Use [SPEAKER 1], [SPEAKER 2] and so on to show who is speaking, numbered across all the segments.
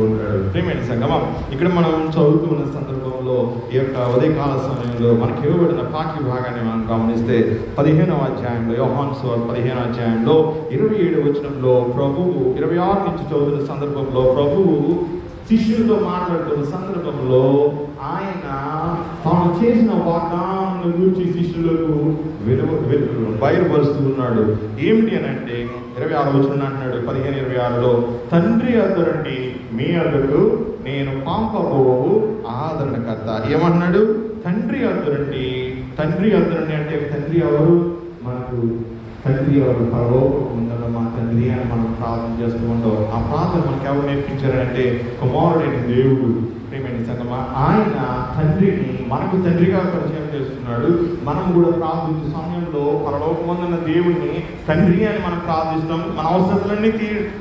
[SPEAKER 1] ప్రియమైన సంగమం, ఇక్కడ మనం చదువుతూ ఉన్న సందర్భంలో ఈ యొక్క ఉదయకాల సమయంలో మనకి ఇవ్వబడిన పాఠ్య భాగాన్ని మనం గమనిస్తే 15వ అధ్యాయంలో, యోహాను సువార్త 15వ అధ్యాయంలో 27వ వచనంలో ప్రభువు, 26 నుంచి చదువుతున్న సందర్భంలో ప్రభువు శిష్యులతో మాట్లాడుతున్న సందర్భంలో ఆయన తాను చేసిన వాగ్దానాలను గురించి శిష్యులకు బయలుపరుస్తూ ఉన్నాడు. ఏమిటి అని అంటే 26వ వచనం అంటున్నాడు, 15:26లో, తండ్రి వద్దనుండి మీ వద్దకు నేను పంపబోవు ఆదరణకర్త. ఏమన్నాడు? తండ్రి వద్దనుండి. తండ్రి వద్దనుండి అంటే తండ్రి ఎవరు? మనకు తండ్రి ఎవరు? పరలోకం ఉందన్న మా తండ్రి అని మనం ప్రార్థన చేస్తూ ఉంటాం. ఆ ప్రార్థన మనకు ఎవరు నేర్పించారంటే కుమారుడైన దేవుడు. ప్రియమైన సంగమా, ఆయన తండ్రిని మనకు తండ్రిగా పరిచయం చేస్తున్నాడు. మనం కూడా ప్రార్థించే సమయంలో పరలోకమందున్న దేవుడిని తండ్రి అని మనం ప్రార్థిస్తాం. మన అవసరాలన్నీ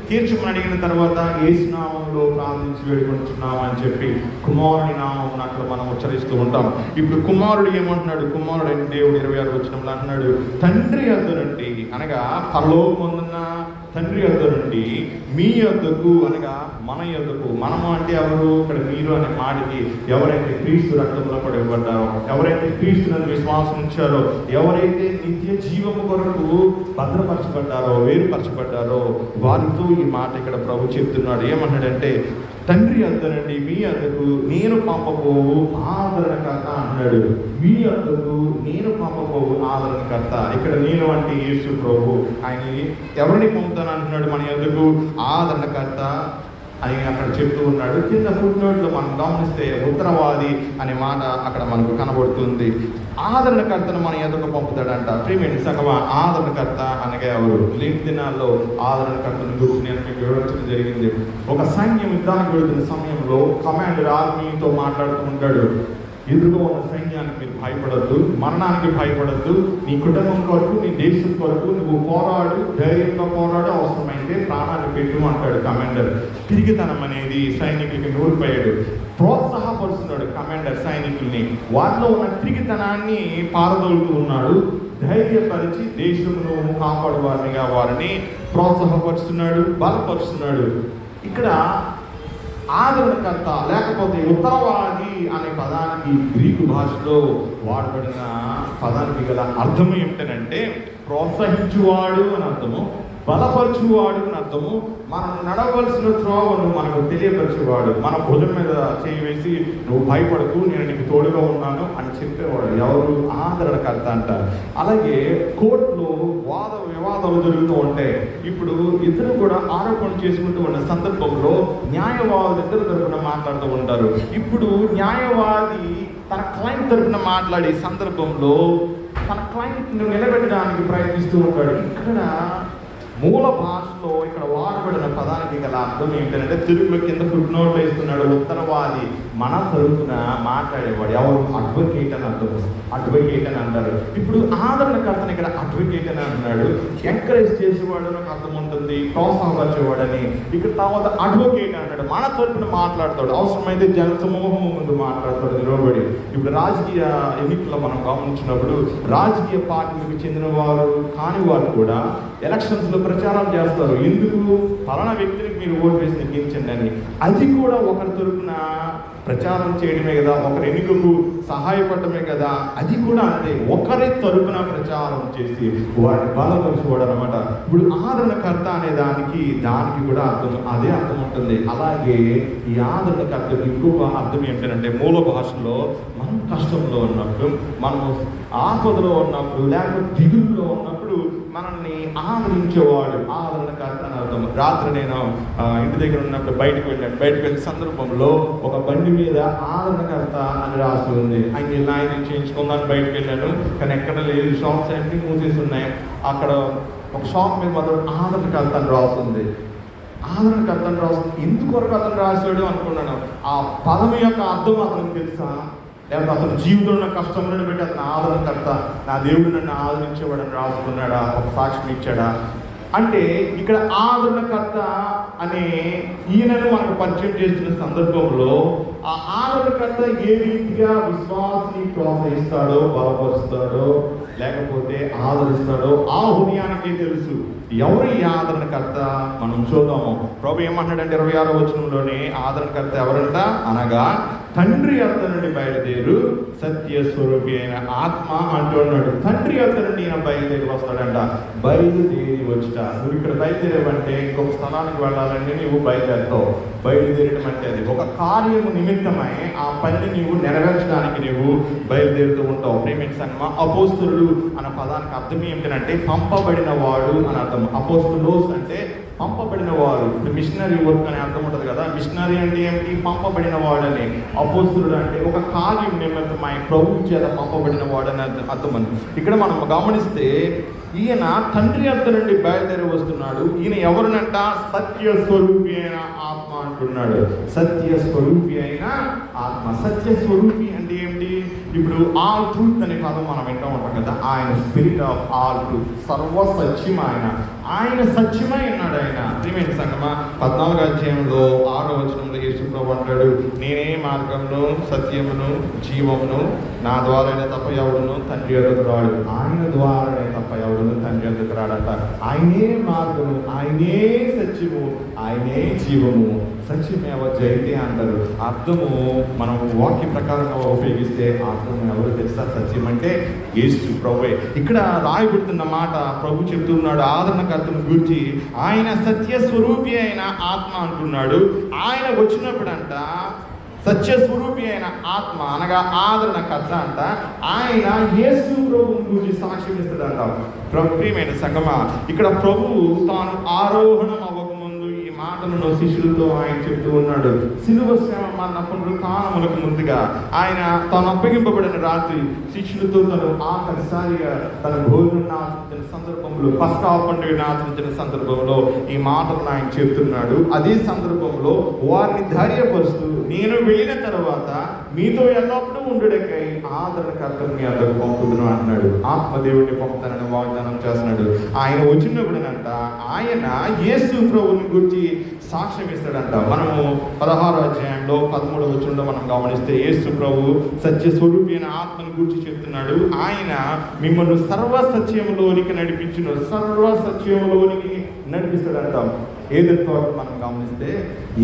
[SPEAKER 1] తీర్చమని అడిగిన తర్వాత యేసు నామములో ప్రార్థించి వేడుకుంటున్నాం అని చెప్పి కుమారుని నామం అక్కడ మనం ఉచ్చరిస్తూ ఉంటాం. ఇప్పుడు కుమారుడు ఏమంటున్నాడు? కుమారుడైన దేవుడు 26వ వచనంలో అంటున్నాడు, తండ్రి వద్దనుండి అనగా పరలోకమందున్న తండ్రి వద్ద నుండి మీ యొద్దకు అనగా మన యొద్దకు. మనము అంటే ఎవరు? ఇక్కడ మీరు అనే మాటకి ఎవరైతే క్రీస్తు రక్తంలో పడబడ్డారో, ఎవరైతే క్రీస్తునందు విశ్వాసం ఉంచారో, ఎవరైతే నిత్య జీవము కొరకు భద్రపరచబడ్డారో, వేరుపరచబడ్డారో వారితో ఈ మాట ఇక్కడ ప్రభు చెప్తున్నాడు. ఏమన్నాడంటే తండ్రి వద్దనండి మీ వద్దకు నేను పంపబోవు ఆదరణకర్త అన్నాడు. మీ వద్దకు నేను పంపబోవు ఆదరణకర్త. ఇక్కడ నేను అంటే యేసు ప్రభు. ఆయన ఎవరిని పంపుతాను అంటున్నాడు? మన వద్దకు ఆదరణకర్త అని అక్కడ చెప్తూ ఉన్నాడు. కింద ఫుట్ నోట్లో మనం గమనిస్తే ఉత్తరవాది అనే మాట అక్కడ మనకు కనబడుతుంది. ఆదరణకర్తను మన ఎదుకు పంపుతాడంట. ప్రియమైన సంగమా, ఆదరణకర్త అనగా ఎవరు? లేని దినాల్లో ఆదరణకర్తను గురించి నేను మీకు వివరించడం జరిగింది. ఒక సైన్యం యుద్ధానికి వెళుతున్న సమయంలో కమాండర్ ఆర్మీతో మాట్లాడుతూ ఉంటాడు. ఎదురుగా ఉన్న సైన్యానికి మీరు భయపడద్దు, మరణానికి భయపడద్దు, నీ కుటుంబం కొరకు, నీ దేశం కొరకు నువ్వు పోరాడు, ధైర్యంగా పోరాడు, అవసరమైతే ప్రాణాన్ని పెట్టు అంటాడు కమాండర్. తిరిగితనం అనేది సైనికులకి నూరిపోయాడు. ప్రోత్సాహపరుస్తున్నాడు కమాండర్ సైనికుల్ని. వారిలో ఉన్న తిరిగితనాన్ని పారదోలుతూ ఉన్నాడు. ధైర్యపరిచి దేశమును కాపాడు వారినిగా వారిని ప్రోత్సాహపరుస్తున్నాడు, బలపరుస్తున్నాడు. ఇక్కడ ఆదరణకర్త లేకపోతే ఉత్తరవాది అనే పదానికి గ్రీకు భాషలో వాడబడిన పదానికి గల అర్థం ఏమిటంటే ప్రోత్సహించువాడు అని అర్థము, బలపరచువాడు అని అర్థము, మనం నడవలసిన త్రోవను మనకు తెలియపరిచేవాడు. మన భుజం మీద చేయి వేసి నువ్వు భయపడకు, నేను నీకు తోడుగా ఉన్నాను అని చెప్పేవాడు. ఎవరు? ఆదరణకర్త అంటారు. అలాగే కోర్టులో వాద వివాదాలు జరుగుతూ ఉంటాయి. ఇప్పుడు ఇద్దరు కూడా ఆరోపణ చేసుకుంటూ ఉన్న సందర్భంలో న్యాయవాదులు ఇద్దరు తరపున మాట్లాడుతూ ఉంటారు. ఇప్పుడు న్యాయవాది తన క్లయింట్ తరపున మాట్లాడే సందర్భంలో తన క్లయింట్ను నిలబెట్టడానికి ప్రయత్నిస్తూ ఉంటాడు. ఇక్కడ మూల భాషలో ఇక్కడ వాడబడిన పదానికి గల అర్థం ఏంటంటే తెలుగులో కింద ఫుట్ నోట్ వేస్తున్నాడు, ఉత్తరవాది మన తరపున మాట్లాడేవాడు. ఎవరు? అడ్వకేట్ అని అర్థం. అడ్వకేట్ అని అంటారు. ఇప్పుడు ఆదరణకర్తను ఇక్కడ అడ్వకేట్ అని అంటున్నాడు. ఎంకరేజ్ చేసేవాడు నాకు అర్థం ఉంటుంది, ప్రోత్సాహపరిచేవాడని. ఇక్కడ తర్వాత అడ్వకేట్ అన్నాడు, మన తరపున మాట్లాడతాడు, అవసరమైతే జన సమూహం ముందు మాట్లాడతాడు నిలబడి. ఇప్పుడు రాజకీయ ఎన్నికల్లో మనం గమనించినప్పుడు రాజకీయ పార్టీలకు చెందిన వారు కాని వారు కూడా ఎలక్షన్స్లో ప్రచారాలు చేస్తారు. ఎందుకు? పలానా వ్యక్తిని మీరు ఓటు వేసి నెగ్గించండి అని. అది కూడా ఒకరి తరపున ప్రచారం చేయడమే కదా, ఒకరి ఎన్నికకు సహాయపడటమే కదా. అది కూడా అంతే, ఒకరి తరపున ప్రచారం చేసి వారిని బలపరచుకోవడం అనమాట. ఇప్పుడు ఆదరణకర్త అనే దానికి కూడా అర్థం అదే అర్థం ఉంటుంది. అలాగే ఈ ఆదరణకర్తకు ఇంకొక అర్థం ఏంటంటే మూల భాషలో మనం కష్టంలో ఉన్నప్పుడు, మనం ఆపదలో ఉన్నప్పుడు, లేకపోతే దిగుల్లో ఉన్నప్పుడు మనల్ని ఆదరించేవాడు ఆదరణకర్త అని అర్థం. రాత్రి నేను ఇంటి దగ్గర ఉన్నప్పుడు బయటకు వెళ్ళిన సందర్భంలో ఒక బండి మీద ఆదరణకర్త అని రాసి ఉంది. ఆయన లైన్ చేయించుకుందాన్ని బయటకు వెళ్ళాను, కానీ ఎక్కడ లేదు, షాప్స్ అన్నీ మూసేసి ఉన్నాయి. అక్కడ ఒక షాప్ మీద మాత్రం ఆదరణకర్త అని రాస్తుంది. ఆదరణకర్త అని రాస్తుంది. ఎందుకొరకు అతను రాశాడు అనుకున్నాను. ఆ పదం యొక్క అర్థం అతనికి తెలుసా? లేకపోతే అతను జీవితంలో కష్టంలో పెట్టి అతను ఆదరణకర్త, నా దేవుడు నన్ను ఆదరించేవాడని రాసుకున్నాడా, ఒక సాక్ష్యం ఇచ్చాడా అంటే ఇక్కడ ఆదరణకర్త అనే ఈయనను మనకు పరిచయం చేస్తున్న సందర్భంలో ఆ ఆదరణకర్త ఏ రీతిగా విశ్వాసాన్ని ప్రోత్సహిస్తాడో, బలపరుస్తాడో, లేకపోతే ఆదరిస్తాడో ఆ హృదయానికే తెలుసు. ఎవరు ఈ ఆదరణకర్త? మనం చూద్దాము. ప్రభు ఏమంటున్నాడంటే 26వ వచనంలోనే ఆదరణకర్త ఎవరంట అనగా తండ్రి వద్ద నుండి బయలుదేరు సత్య స్వరూపి అయిన ఆత్మ అంటున్నాడు. తండ్రి వద్ద నుండి ఈయన బయలుదేరి వస్తాడంట. బయలుదేరి వచ్చుట. నువ్వు ఇక్కడ బయలుదేరేవంటే ఇంకొక స్థలానికి వెళ్ళాలంటే నువ్వు బయలుదేరుతావు. బయలుదేరడం అంటే అది ఒక కార్యము నిమిత్తమై ఆ పనిని నీవు నెరవేర్చడానికి నువ్వు బయలుదేరుతూ ఉంటావు. ప్రేమించ సంగమా, అపోస్తలుడు అన్న పదానికి అర్థం ఏమిటంటే పంపబడిన వాడు అని అర్థం. అపోస్తలోస్ అంటే పంపబడిన వారు. ఇప్పుడు మిషనరీ వర్క్ అనే అర్థం ఉంటుంది కదా. మిషనరీ అంటే ఏమిటి? పంపబడిన వాడని. అపోస్తలుడు అంటే ఒక కార్యం నిమిత్తమై ప్రభువు చేత పంపబడిన వాడని అర్థం అని. ఇక్కడ మనం గమనిస్తే ఈయన తండ్రి వద్ద నుండి బయలుదేరి వస్తున్నాడు. ఈయన ఎవరినంట? సత్య స్వరూపి అయిన ఆత్మ అంటున్నాడు. సత్య స్వరూపి అయిన ఆత్మ. సత్య స్వరూపి అంటే ఏమిటి? ఇప్పుడు ఆల్ ట్రూత్ అనే పదం మనం వింటూ ఉంటాం కదా. ఆయన స్పిరిట్ ఆఫ్ ఆల్ ట్రూత్, సర్వ సత్యం ఆయన సత్యమై ఉన్నాడు. ఆయన ప్రియమైన సంగమా, 14వ అధ్యాయంలో 6వ వచనంలో యేసు ప్రభువు అంటాడు, నేనే మార్గమును సత్యమును జీవమును, నా ద్వారానే తప్ప ఎవడును తండ్రి యొద్దకు రాడు. ఆయన ద్వారానే తప్ప ఎవడును తండ్రి యొద్దకు రాడట. ఆయనే మార్గము, ఆయనే సత్యము, ఆయనే జీవము. సత్యమేవ జయతే అంటారు. అర్థము మనం వాక్య ప్రకారంగా ఉపయోగిస్తే అర్థం ఎవరు తెలుసా? సత్యం అంటే యేసు ప్రభువే. ఇక్కడ రాయబడుతున్న మాట ప్రభు చెప్తున్నాడు ఆదరణకర్తను గురించి. ఆయన సత్య స్వరూపి అయిన ఆత్మ అంటున్నాడు. ఆయన వచ్చినప్పుడంట సత్య స్వరూపి అయిన ఆత్మ అనగా ఆదరణకర్త అంట. ఆయన యేసు ప్రభువుని గురించి సాక్ష్యం ఇస్తాడంట. ప్రియమైన సంగమా, ఇక్కడ ప్రభువు తాను ఆరోహణం అవ్వకముందు ఈ మాటలను శిష్యులతో ఆయన చెప్తూ ఉన్నాడు. సిలువ శ్రమ మరణ పునరుత్థానములకు ముందుగా ఆయన తాను అప్పగింపబడిన రాత్రి శిష్యులతో తను ఆఖరిసారిగా తన భోజనం ఆచరించిన సందర్భంలో, పస్కా పండుగను ఆచరించిన సందర్భంలో ఈ మాటలను ఆయన చెప్తున్నాడు. అదే సందర్భంలో వారిని ధైర్యపరుస్తూ, నేను వెళ్ళిన తర్వాత మీతో ఎల్లప్పుడూ ఉండుటకై ఆదరణకర్తను మీ అందరూ పంపుదును అన్నాడు. ఆత్మదేవుడిని పంపుతానని వాగ్దానం చేస్తున్నాడు. ఆయన వచ్చినప్పుడునంట ఆయన యేసు ప్రభువుని గురించి సాక్ష్యం ఇస్తాడంట. మనము 16వ అధ్యాయంలో 13వ వచనంలో మనం గమనిస్తే యేసు ప్రభు సత్య స్వరూపి అయిన ఆత్మను గురించి చెప్తున్నాడు. ఆయన మిమ్మల్ని సర్వ సత్యములోనికి నడిపించును, సర్వ సత్యములోనికి నడిపిస్తాడంట. ఏదెన్ తోట మనం గమనిస్తే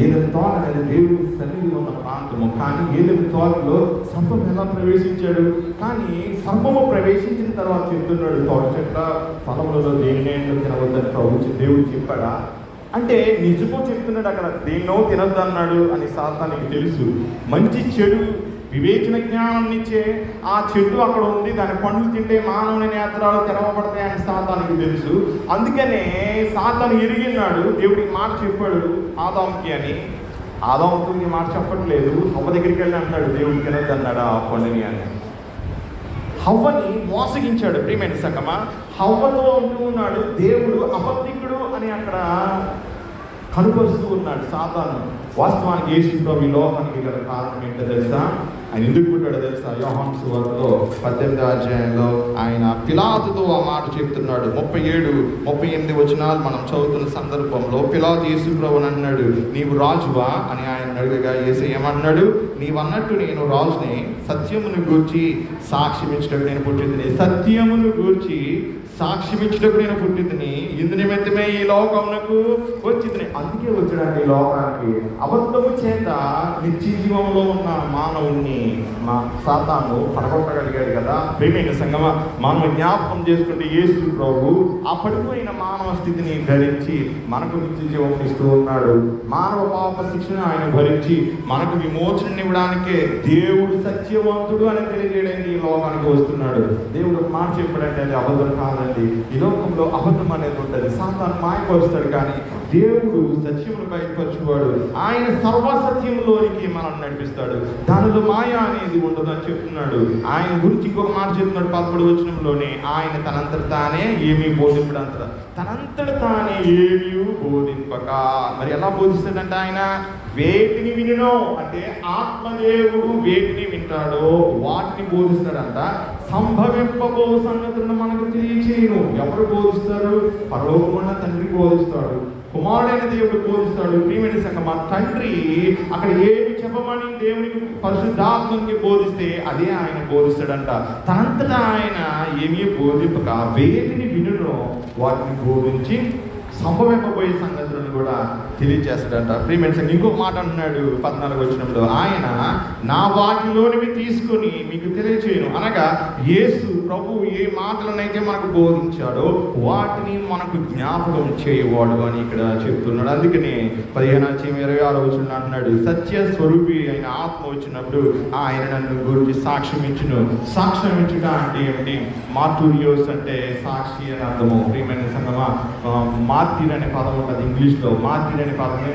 [SPEAKER 1] ఏదెన్ తోట అనేది దేవుడి సన్నిధిలో ఉన్న ప్రాంతము. కానీ ఏదెన్ తోటలో సర్పం ఎలా ప్రవేశించాడు? కానీ సర్పము ప్రవేశించిన తర్వాత చెప్తున్నాడు, తోట చెట్ల ఫలములలో దేనినే తినవద్దని ప్రభు దేవుడు చెప్పాడా అంటే నిజమో చెప్తున్నాడు. అక్కడ దేన్నో తినద్దు అన్నాడు అని సాతానికి తెలుసు. మంచి చెడు వివేచన జ్ఞానం ఇచ్చే ఆ చెట్టు అక్కడ ఉంది, దాని పండ్లు తింటే మానవుని నేత్రాలు తెరవబడతాయని సాతానికి తెలుసు. అందుకనే సాతాను ఎరిగినాడు. దేవుడికి మాట చెప్పాడు ఆదాముకి అని. ఆదాముకి ఈ మాట చెప్పట్లేదు. హవ్వ దగ్గరికి వెళ్ళి అంటాడు, దేవుడికి తినద్దు అన్నాడు ఆ పండుని అని. హవ్వని మోసగించాడు. ప్రియమైన సంగమా, హవ్వతో ఉంటూ ఉన్నాడు. దేవుడు అబద్ధికుడు అని అక్కడ కనుపరుస్తూ ఉన్నాడు సాతాను. వాస్తవానికి యేసు ప్రభు ఈ లోకానికి గల కారణం ఏంటో తెలుసా? ఆయన ఎందుకు పుట్టాడో తెలుసా? యోహాను సువార్తలో 18వ అధ్యాయంలో ఆయన పిలాతుతో ఆ మాట చెప్తున్నాడు. 37, 38 వచనాలు మనం చదువుతున్న సందర్భంలో పిలాతు యేసు ప్రభువుని అన్నాడు, నీవు రాజువా అని ఆయన అడగగా యేసు ఏమన్నాడు? నీవన్నట్టు నేను రాజుని, సత్యమును గూర్చి సాక్ష్యమించటకు నేను పుట్టింది, సత్యమును గూర్చి సాక్ష్యమించటకు నేను పుట్టింది, ఇందు నిమిత్తమే ఈ లోకమునకు వచ్చింది. అందుకే వచ్చాడండి ఈ లోకానికి. అబద్ధము చేత నిత్య జీవంలో ఉన్న మానవుణ్ణి మా సాతాను పడగొట్టగలిగాడు కదా. ప్రేమైన సంగమా, మనం జ్ఞాపకం చేసుకుంటే యేసు ప్రభు ఆ పడిపోయిన మానవ స్థితిని ధరించి మనకు నిత్య జీవం ఇస్తూ ఉన్నాడు. మానవ పాప శిక్షను ఆయన భరించి మనకు విమోచన ఇవ్వడానికే దేవుడు సత్యవంతుడు అని తెలియజేయడానికి ఈ లోకానికి వస్తున్నాడు. దేవుడు ఒక మాట చెప్పాడంటే అది అబద్ధం కాదండి. ఈ లోకంలో అబద్ధం అనేది ఉంటుంది. సాతాను మాయపరుస్తాడు, కానీ దేవుడు సత్యమును బయటపరచువాడు. ఆయన సర్వసత్యంలోనికి మనం నడిపిస్తాడు. దానిలో మాయ అనేది ఉండదు అని చెప్తున్నాడు. ఆయన గురించి ఇంకొక మాట చెప్తున్నాడు 11వ వచనంలోనే, ఆయన తనంతట తానే ఏమీ బోధింపడంత, తనంతట తానే ఏమీ బోధింపక. మరి ఎలా బోధిస్తాడంటే ఆయన వేటిని వినో అంటే ఆత్మదేవుడు వేటిని వింటాడో వాటిని బోధిస్తాడంట. సంభవింపబో సంగతులను మనకు తెలియచేయను. ఎవరు బోధిస్తారు? పరలోకమున్న తండ్రి బోధిస్తాడు. కుమారుడైన దేవుడు బోధిస్తాడు. ప్రియమైన సంగమా, తండ్రి అక్కడ ఏమి చెప్పమని దేవునికి పరిశుద్ధాత్మకి బోధిస్తే అదే ఆయన బోధిస్తాడంట. తనంతటా ఆయన ఏమీ బోధింపక వేటిని వినునో వాటిని బోధించి సంభవింపబోయే సంగతులను కూడా తెలియజేస్తాడంట. ప్రియమైన సంగతి ఇంకొక మాట అంటున్నాడు 14 వచనంలో, ఆయన నా వాటిలోనివి తీసుకొని మీకు తెలియచేయను. అనగా యేసు ప్రభు ఏ మాటలనైతే మనకు బోధించాడో వాటిని మనకు జ్ఞాపకం చేయవాడు అని ఇక్కడ చెప్తున్నాడు. అందుకని 15-26 వచనం అంటున్నాడు, సత్య స్వరూపి అయిన ఆత్మ వచ్చినప్పుడు ఆయన నన్ను గురించి సాక్ష్యం ఇచ్చును. సాక్ష్యం ఇచ్చుట అంటే ఏమిటి? మార్టూరియోస్ అంటే సాక్షి అని అర్థము. ప్రియమైన సంగమా, మార్టిర్ అనే పదం ఉంటుంది ఇంగ్లీష్లో. మార్టిర్ అనే పదమే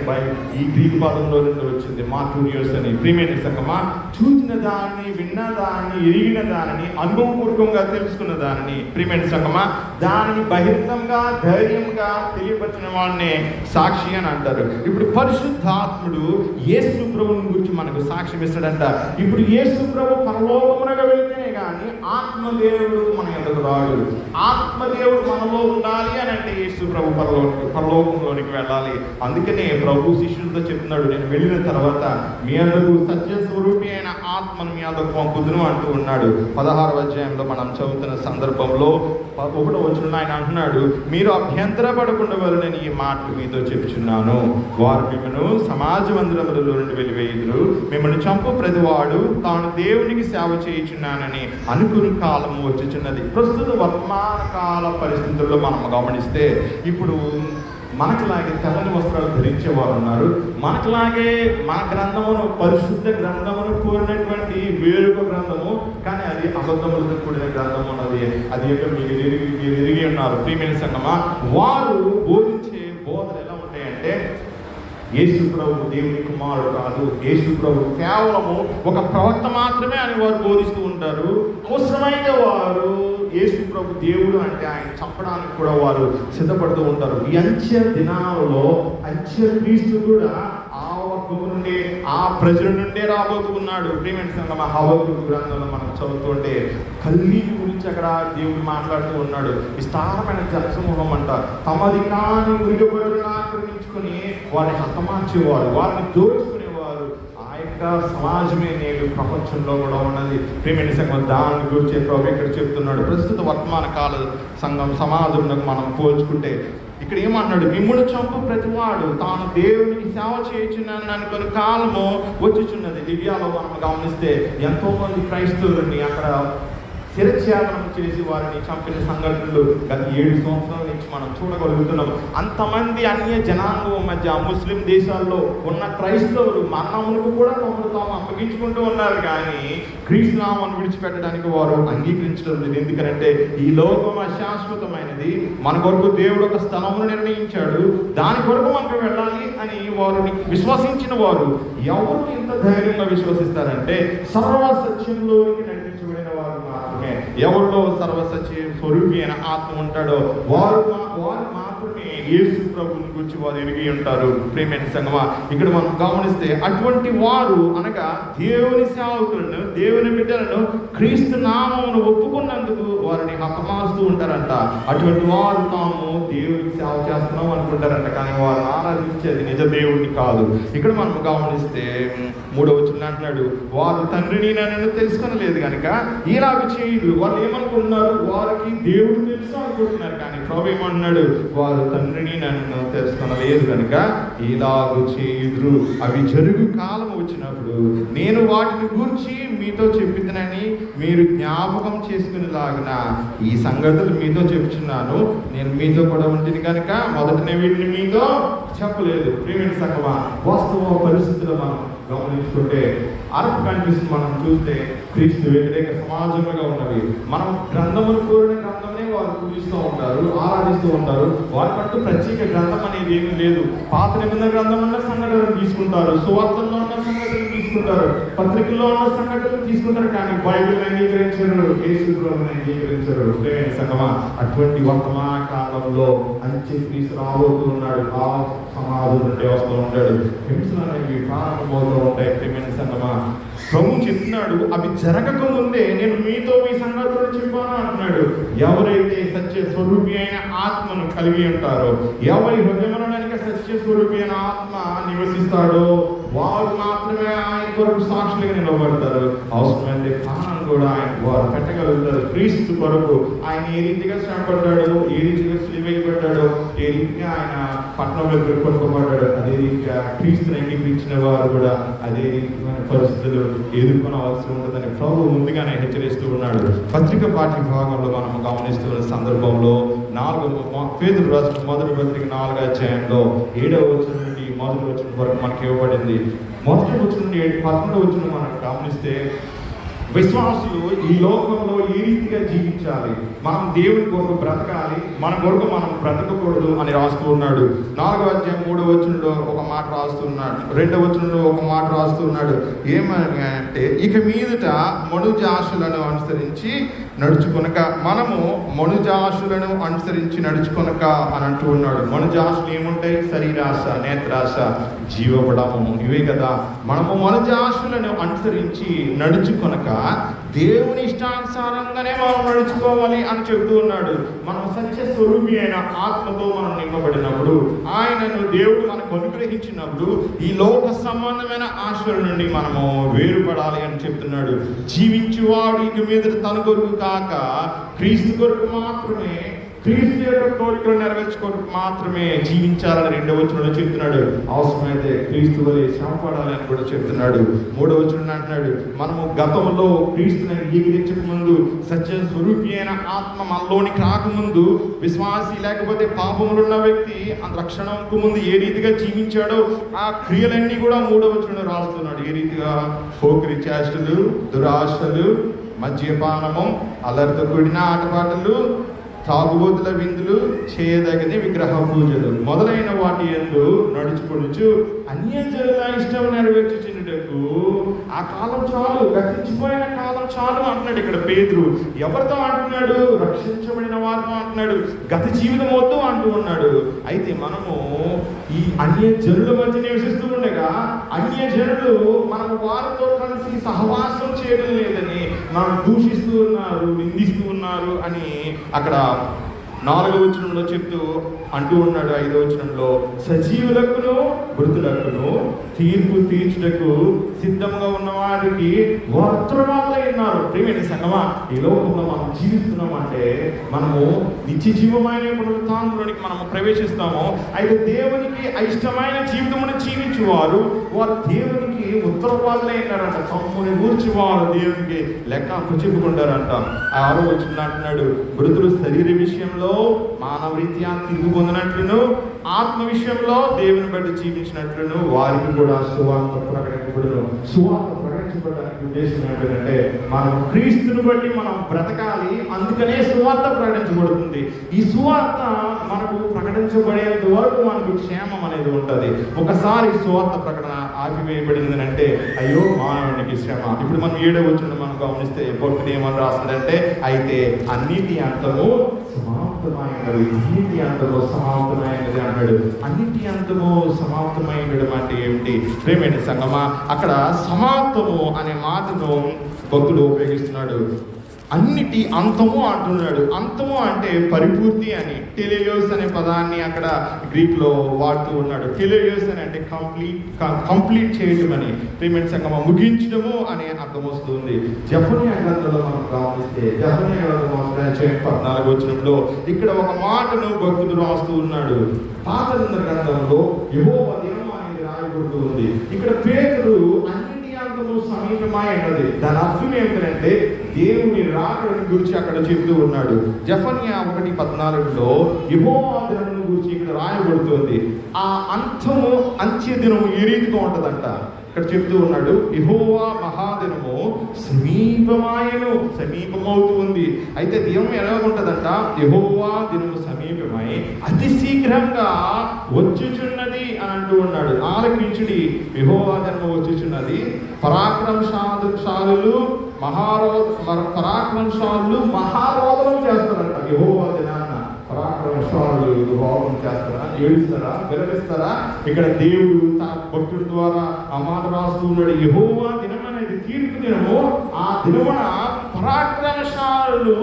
[SPEAKER 1] ఈ గ్రీక్ పదంలో నుండి వచ్చింది, మార్టూరియోస్ అని. ప్రియమైన సంగమా, చూసిన దాన్ని, విన్న దాన్ని, ఎరిగిన దానిని, అనుభవపూర్వకంగా తెలుసుకున్న దానిని, ప్రియమైన సంగమా, దానిని బహిరంగంగా ధైర్యంగా తెలియపరిచిన వాడినే సాక్షి అని అంటారు. ఇప్పుడు పరిశుద్ధాత్ముడు యేసు ప్రభువుని గురించి మనకు సాక్ష్యం ఇస్తాడంట. ఇప్పుడు యేసు ప్రభు పరలోకమునకు వెళితేనే కానీ ఆత్మదేవుడు మన ఎదుగు రాడు. ఆత్మదేవుడు మనలో ఉండాలి అని అంటే యేసు ప్రభు పరలోకంలోనికి వెళ్ళాలి. అందుకనే ప్రభు శిష్యులతో చెప్తున్నాడు, నేను వెళ్ళిన తర్వాత మీ అందరూ సత్య స్వరూపి అయిన ఆత్మను మీ అందరూ పంపుదును అంటూ ఉన్నాడు. 16వ అధ్యాయంలో మనం చదువుతున్న సందర్భంలో 1వ వచనంలో ఆయన అంటున్నాడు, మీరు అభ్యంతరపడకుండా నేను ఈ మాటలు మీతో చెప్తున్నాను. వారు మిమ్మల్ని సమాజ మందిరములలో నుండి వెలివేయుదురు, మిమ్మల్ని చంపు ప్రతివాడు తాను దేవునికి సేవ చేయుచున్నానని అనుకుని కాలము వచ్చుచున్నది. ప్రస్తుత వర్తమాన కాల పరిస్థితుల్లో మనం గమనిస్తే ఇప్పుడు మనకులాగే తెల్లని వస్త్రాలు ధరించే వారు ఉన్నారు. మనకులాగే మన గ్రంథమును, పరిశుద్ధ గ్రంథమును కోరినటువంటి వేరొక గ్రంథము, కానీ అది అబద్ధములతో కూడిన గ్రంథం ఉన్నది. అది ఏంటో మీరు ఎరిగి ఉన్నారు. ప్రియమైన సంగమా, వారు బోధించే బోధనలు ఎలా ఉంటాయంటే యేసు ప్రభు దేవుని కుమారుడు కాదు, యేసు ప్రభు కేవలము ఒక ప్రవక్త మాత్రమే అని వారు బోధిస్తూ ఉంటారు. అవసరమైతే వారు యేసు ప్రభు దేవుడు అంటే ఆయన చంపడానికి కూడా వారు సిద్ధపడుతూ ఉంటారు. ఈ అంత్య దినాలలో అంత్య క్రీస్తు కూడా ఆ వర్గము నుండి, ఆ ప్రజల నుండే రాబోతున్నాడు. ప్రియమైన సంగమా, హబక్కూకు గ్రంథంలో మనం చదువుతుంటే కల్దీ గురించి అక్కడ దేవుడు మాట్లాడుతూ ఉన్నాడు. విస్తారమైన జనసమూహం అంట తమది కాని మృగబడులను ఆక్రమించుకొని వారిని హతమార్చేవారు, వారిని దోచుకునేవారు. ఆ యొక్క సమాజమే నేడు ప్రపంచంలో కూడా ఉన్నది. ప్రియమైన సంఘం దాని గురించి ప్రభు ఇక్కడ చెప్తున్నాడు. ప్రస్తుత వర్తమాన కాల సంఘం సమాజంలో మనం పోల్చుకుంటే ఇక్కడ ఏమన్నాడు, మిమ్మును చంపు ప్రతివాడు తాను దేవునికి సేవ చేయుచున్నానని అనుకుని కాలము వచ్చుచున్నది. లిబియాలో మనం గమనిస్తే ఎంతో మంది క్రైస్తవులని అక్కడ శిరఛేదనం చేసి వారిని చంపిన సంఘటనలు గత 7 సంవత్సరాల నుంచి మనం చూడగలుగుతున్నాం. అంతమంది అన్య జనాంగం మధ్య ముస్లిం దేశాల్లో ఉన్న క్రైస్తవులు మరణములకు కూడా తాము అప్పగించుకుంటూ ఉన్నారు, కానీ క్రీస్తు నామమును విడిచిపెట్టడానికి వారు అంగీకరించడం లేదు. ఎందుకంటే ఈ లోకం అశాశ్వతమైనది, మన కొరకు దేవుడు ఒక స్థలమును నిర్ణయించాడు, దాని కొరకు మనకు వెళ్ళాలి అని వారు విశ్వసించిన వారు ఎవరు ఇంత ధైర్యంగా విశ్వసిస్తారంటే సర్వసత్యంలోనికి నడిపించబడిన వారు మాత్రమే. ఎవరిలో సర్వసత్య స్వరూపి అయిన ఆత్మ ఉంటాడో వారు మాత్రమే యేసు ప్రభువుని గురించి వారు ఎరిగి ఉంటారు. ప్రియమైన సంగమా, ఇక్కడ మనం గమనిస్తే అటువంటి వారు అనగా దేవుని సేవకులను, దేవుని బిడ్డలను క్రీస్తు నామమును ఒప్పుకున్నందుకు వారిని హతమారుస్తూ ఉంటారంట. అటువంటి వారు తాము దేవునికి సేవ చేస్తున్నాం అనుకుంటారంట, కానీ వారు ఆరాధించేది నిజ దేవుడిని కాదు. ఇక్కడ మనం గమనిస్తే 3వ వచనం అంటున్నాడు, వారు తండ్రిని నన్ను తెలుసుకొనలేదు కనుక ఇలాగ చేయదు. వాళ్ళు ఏమనుకుంటున్నారు, వారికి దేవుడు తెలుసు అనుకుంటున్నారు, కానీ ప్రభు ఏమంటున్నాడు, వారు తండ్రిని నన్ను తెలుసుకొనలేదు కనుక ఇలాగ చేయదురు. అవి జరుగు కాలం వచ్చినప్పుడు నేను వాటిని గూర్చి మీతో చెప్పుతున్నానని మీరు జ్ఞాపకం చేసుకునేలాగిన ఈ సంగతులు మీతో చెప్పుచున్నాను. నేను మీతో కూడా ఉంటుంది కనుక మొదటనే వీటిని మీతో చెప్పలేదు. ప్రియమైన సంగమా, వాస్తవ పరిస్థితులు మనం గమనించుకుంటే అరబ్ కంట్రీస్ మనం చూస్తే క్రీస్తు వ్యతిరేక సమాజంగా ఉన్నవి. మనం గ్రంథమును కోరిన గ్రంథమే వారు పూజిస్తూ ఉంటారు, ఆరాధిస్తూ ఉంటారు. వారి పట్టు ప్రత్యేక గ్రంథం అనేది ఏమీ లేదు. పాత నిబంధన గ్రంథం ఉన్న సంఘటనలు తీసుకుంటారు, సువార్తల్లో ఉన్న సంఘటనలు తీసుకుంటారు, పత్రికల్లో ఉన్న సంఘటనలు తీసుకుంటారు, కానీ బైబిల్ అంగీకరించరు, యేసు ప్రభువుని అంగీకరించరు. ప్రియమైన సంగమా, అటువంటి వర్తమాన కాలంలో అంత్యక్రీస్తు రాబోతూ ఉన్నాడు. ఆ సమాజం నుండి వస్తూ ఉంటాడు. హింసలు అనేవి ప్రారంభమవుతూ ఉంటాయి. ప్రియమైన సంగమా, ప్రభు చెప్తున్నాడు, అవి జరగక ముందే నేను మీతో మీ సంగతులు చెప్పాను అంటున్నాడు. ఎవరైతే సత్య స్వరూపి అయిన ఆత్మను కలిగి ఉంటారో, ఎవరి హృదయంలోనికి సత్య స్వరూపి అయిన ఆత్మ నివసిస్తాడో వారు మాత్రమే ఆయన కొరకు సాక్షులుగా నిలబడతారు. అవసరమైతే ప్రాణం కూడా ఆయన వారు పెట్టగలుగుతారు. క్రీస్తు కొరకు ఆయన ఏ రీతిగా శ్రమపడ్డాడు, ఏ రీతిగా సిలువెయ్యబడ్డాడు, ఏ రీతిగా ఆయన పట్టణంలో కొనుక్కోబడ్డాడు, అదే రీతిగా క్రీస్తుని అంగీకరించిన వారు కూడా అదే రీతిమైన పరిస్థితులు ఎదుర్కొనవలసి ఉంటుందని ప్రభు ముందుగానే హెచ్చరిస్తూ ఉన్నాడు. పత్రిక పాఠ్య భాగంలో మనం గమనిస్తున్న సందర్భంలో పేతురు రాసిన మొదటి పత్రిక 4వ అధ్యాయంలో 7వ వచనం నుండి మొదటి వచనం వరకు మనకి ఇవ్వబడింది. మొదటి వచనం నుండి 11వ వచనం మనం గమనిస్తే విశ్వాసులు ఈ లోకంలో ఏ రీతిగా జీవించాలి, మనం దేవుని కొరకు బ్రతకాలి, మన కొరకు మనం బ్రతకకూడదు అని రాస్తూ ఉన్నాడు. 4వ అధ్యాయం 3వ వచనంలో ఒక మాట రాస్తున్నాడు, 2వ వచనంలో ఒక మాట రాస్తున్నాడు. ఏమని అంటే, ఇక మీదట మనుజాశులను అనుసరించి నడుచుకొనక, మనము మనుజాశులను అనుసరించి నడుచుకొనక అని అంటూ ఉన్నాడు. మనుజాశులు ఏముంటాయి? శరీరాశ, నేత్రాశ, జీవపడము, ఇవే కదా. మనము మనుజాశులను అనుసరించి నడుచుకొనక దేవుని ఇష్టానుసారంగానే మనం నడుచుకోవాలి అని చెబుతూ ఉన్నాడు. మనం సత్య స్వరూపి అయిన ఆత్మతో మనం నింపబడినప్పుడు, ఆయనను దేవుడు మనకు అనుగ్రహించినప్పుడు ఈ లోక సంబంధమైన ఆశల నుండి మనము వేరుపడాలి అని చెప్తున్నాడు. జీవించువాడు ఇక మీద తన కొరకు కాక క్రీస్తు కొరకు మాత్రమే, క్రీస్తు యొక్క కోరికలు నెరవేర్చుకోవడానికి మాత్రమే జీవించాలని 2వ వచనంలో చెప్తున్నాడు. అవసరమైతే క్రీస్తు వలె శ్రమపడాలి అని కూడా చెప్తున్నాడు. 3వ వచనం అంటున్నాడు, మనము గతంలో క్రీస్తుని అంగీకరించక ముందు, సత్య స్వరూపి అయిన ఆత్మ మనలోనికి రాకముందు, విశ్వాసి లేకపోతే పాపములు ఉన్న వ్యక్తి రక్షణకు ముందు ఏ రీతిగా జీవించాడో ఆ క్రియలన్నీ కూడా 3వ వచనంలో రాస్తున్నాడు. ఏ రీతిగా? పోకిరి చేష్టలు, దురాశలు, మద్యపానము, అల్లరితో కూడిన ఆటపాటలు, తాగుబోతుల విందులు, చేయదగని విగ్రహ పూజలు మొదలైన వాటి యందు నడుచుకొనుచు అన్యజనుల ఇష్టం నెరవేర్చుచున్నటకు ఆ కాలం చాలు, గతించిపోయిన కాలం చాలు అంటున్నాడు ఇక్కడ పేతురు. ఎవరితో అంటున్నాడు? రక్షించబడిన వారితో అంటున్నాడు. గత జీవితం వద్దు అంటూ ఉన్నాడు. అయితే మనము ఈ అన్యజనుల మధ్య నివసిస్తూ ఉండగా అన్యజనులు మనము వారితో కలిసి సహవాసం చేయడం లేదని మనం దూషిస్తూ ఉన్నారు, నిందిస్తూ ఉన్నారు అని అక్కడ 4వ వచనంలో చెప్తూ అంటూ ఉన్నాడు. 5వ వచనంలో, సజీవులకును మృతులకును తీర్పు తీర్చుటకు సిద్ధంగా ఉన్న వారికి వర్తమానాలై ఉన్నారు. ప్రియమైన సంగమా, ఈ లోకంలో మనం జీవిస్తున్నామంటే మనము నిత్య జీవమైన పునరుత్థానంలోనికి మనము ప్రవేశిస్తాము. అయితే దేవునికి ఇష్టమైన జీవితమును జీవించువారు వారు దేవునికి ఉత్తరవాదులై ఉన్నారంట. తమ్ముని గూర్చి వారు దేవునికి లెక్క చెప్పుకుంటారంట. 6వ వచనంలో అంటున్నాడు, మృతులు శరీర విషయంలో మానవ రీత్యా తిరుగు పొందినట్లును, ఆత్మ విషయంలో దేవుని బట్టి జీవించినట్లును వారికి కూడా సువార్త ప్రకటించబడును. సువార్త ప్రకటించబడడానికి ఉద్దేశం ఏంటంటే మనం క్రీస్తుని బట్టి మనం బ్రతకాలి, అందుకనే సువార్త ప్రకటించబడుతుంది. ఈ సువార్త మనకు ప్రకటించబడేంత వరకు మనకు క్షేమం అనేది ఉంటుంది. ఒకసారి సువార్త ప్రకటన ఆపివేయబడింది అంటే అయ్యో మానవునికి శ్రమ. ఇప్పుడు మనం 7వ వచనం మనం గమనిస్తే భక్తుడు ఏమని రాస్తాడంటే, అయితే అన్నిటి అంతము సమాప్తమైనది, అన్నిటి అంతము సమాప్తమైనది అన్నాడు. అన్నిటి అంతము సమాప్తమైనది అంటే ఏమిటి? ప్రేమైన సంగమా, అక్కడ సమాప్తము అనే మాటను భక్తుడు ఉపయోగిస్తున్నాడు. అన్నిటి అంతము అంటున్నాడు. అంతము అంటే పరిపూర్తి అని, టెలియోస్ అనే పదాన్ని అక్కడ గ్రీక్లో వాడుతూ ఉన్నాడు. టెలియోస్ అని అంటే కంప్లీట్ చేయడం అని, పేమెంట్ సంగమ ముగించడము అనే అర్థం వస్తుంది. జెఫన్యా గ్రంథంలో మనం గమనిస్తే, జెఫన్యా గ్రంథం 14వ వచనంలో ఇక్కడ ఒక మాటను భక్తుడు రాస్తూ ఉన్నాడు. పాత గ్రంథంలో యెహోవా దినం అనేది రాయబడుతూ ఉంది. ఇక్కడ పేతురు అన్నిటి అంతము సమీపమైనది, దాని అర్థం ఏమిటంటే దేవుని రాకడని గురించి అక్కడ చెప్తూ ఉన్నాడు. జెఫన్యా 1:14లో యెహోవా దినమును గురించి ఇక్కడ రాయబడుతుంది. ఆ అంతము, అంత్య దినము ఏ రీతిగా ఉంటుందంట ఇక్కడ చెప్తూ ఉన్నాడు. యెహోవా మహాదినము సమీపమాయను, సమీపమవుతూ ఉంది. అయితే దినం ఎలా ఉంటుందంట? యెహోవా దినము సమీపమై అతి శీఘ్రంగా వచ్చుచున్నది అని అంటూ ఉన్నాడు. ఆలకించుడి, యెహోవా దినము వచ్చుచున్నది. పరాక్రమశాలులు మహారోధనం చేస్తారంట. యెహోవా దినాన్న పరాక్రమశాలులు రోధం చేస్తారా, ఏడుస్తారా, విలపిస్తారా? ఇక్కడ దేవుడు తన భక్తుడి ద్వారా ఆ మాట రాస్తూ ఉన్నాడు. యెహోవా దినం అనేది తీర్పు దినము. ఆ దినమున పరాక్రమశాలులు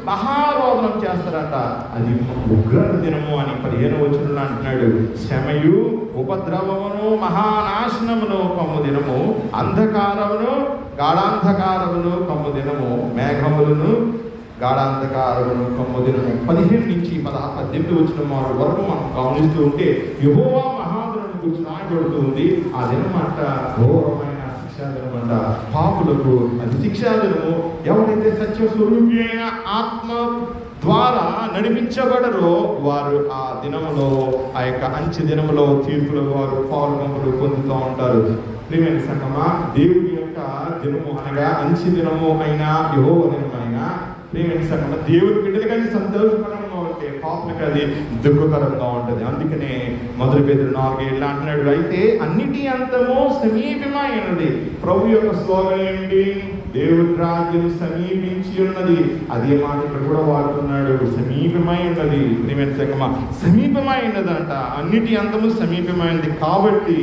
[SPEAKER 1] మహారోదనం చేస్తారంట. అది ఉగ్రత దినము అని 15వ వచనంలో అంటున్నాడు. శ్రమయు ఉపద్రవమును మహానాశనమును కమ్ము దినము, అంధకారమును గాఢాంధకారమును కమ్ము దినము, మేఘములను గాఢాంధకారమును కమ్ము దినము. 15 నుంచి 18 వచనం వరకు మనం గమనిస్తూ ఉంటే యెహోవా మహాదినమును గురించి రాయబడుతూ ఉంది. ఆ దినం అంట ఘోరమైన శిక్షాదినమంట, పాపులకు అది శిక్షాదినము. ఎవరైతే సత్య స్వరూపి అయిన ఆత్మ ద్వారా నడిపించబడరో వారు ఆ దినములో, ఆ యొక్క అంచె దినములో తీర్పులో వారు పాల్గొనలు పొందుతూ ఉంటారు. ప్రియమైన సంగమా, దేవుడి యొక్క దినము అనగా అంచె దినము అయినా యెహోవా దినము అయినా, ప్రియమైన సంగమా, దేవుడి బిడ్డలకి అది సంతోషకరంగా ఉంటే పాపులకి అది దుఃఖకరంగా ఉంటుంది. అందుకనే 1 పేతురు 4:7 అంటున్నాడు, అయితే అన్నిటి అంతము సమీపమైనది. ప్రభు యొక్క స్లోగన్ ఏంటి? దేవుడి రాజ్యం సమీపించి ఉన్నది. అదే మాట ఇక్కడ కూడా వాడుతున్నాడు, సమీపమై ఉన్నది. ప్రియమైన సంగమా, సమీపమై ఉన్నదంట. అన్నిటి అంతము సమీపమైనది కాబట్టి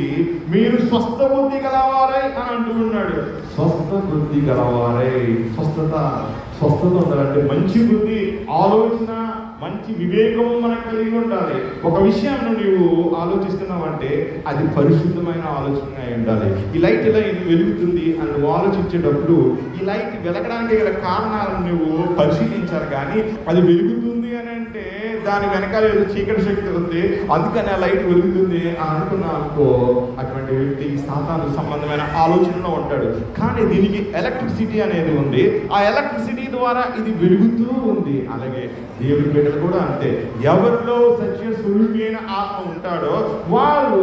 [SPEAKER 1] మీరు స్వస్థ బుద్ధి గలవారై అని అంటున్నాడు. స్వస్థ బుద్ధి గలవారై, స్వస్థత ఉండాలంటే మంచి బుద్ధి, ఆలోచన, మంచి వివేకము మనకు కలిగి ఉండాలి. ఒక విషయాన్ని నీవు ఆలోచిస్తున్నావంటే అది పరిశుద్ధమైన ఆలోచన అయి ఉండాలి. ఈ లైట్ ఇలా ఇది వెలుగుతుంది అని నువ్వు ఆలోచించేటప్పుడు ఈ లైట్ వెలగడానికి గల కారణాలను నువ్వు పరిశీలించాలి. కానీ అది వెలుగుతుంది అని అంటే దాని వెనకాల ఏదో చీకటి శక్తి ఉంది, అందుకని ఆ లైట్ వెలుగుతుంది అని అనుకున్నా అనుకో, అటువంటి వ్యక్తి సాతాను సంబంధమైన ఆలోచనలో ఉంటాడు. కానీ దీనికి ఎలక్ట్రిసిటీ అనేది ఉంది. ఆ ఎలక్ట్రిసిటీ ద్వారా ఇది వెలుగుతూ ఉంది. అలాగే దేవుడి బిడ్డలు కూడా అంతే. ఎవరిలో సత్య స్వరూపి అయిన ఆత్మ ఉంటాడో వారు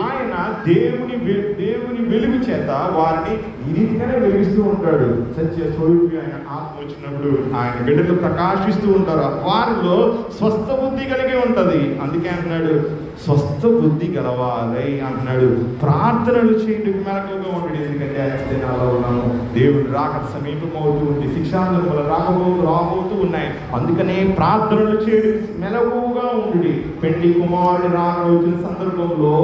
[SPEAKER 1] ఆయన దేవుని వెలుగు చేత వారిని ఈ రీతిగానే వెలిగిస్తూ ఉంటాడు. సత్య స్వరూపి అయిన ఆత్మ వచ్చినప్పుడు ఆయన బిడ్డలు ప్రకాశిస్తూ ఉంటారు. వారిలో స్వస్థ బుద్ధి కలిగి ఉంటది. అందుకే అంటున్నాడు స్వస్థ బుద్ధి గలవారై అంటున్నాడు. ప్రార్థనలు చేయడానికి మెలకుగా ఉంటుంది. ఎందుకంటే దినాల్లో ఉన్నాము, దేవుడు రాక సమీపం అవుతూ ఉంది, శిక్షాంతములు రాబోతూ ఉన్నాయి. అందుకనే ప్రార్థనలు చేయడం మెలకుగా ఉంటుంది. పెండి కుమారుడు రాక వచ్చిన సందర్భంలో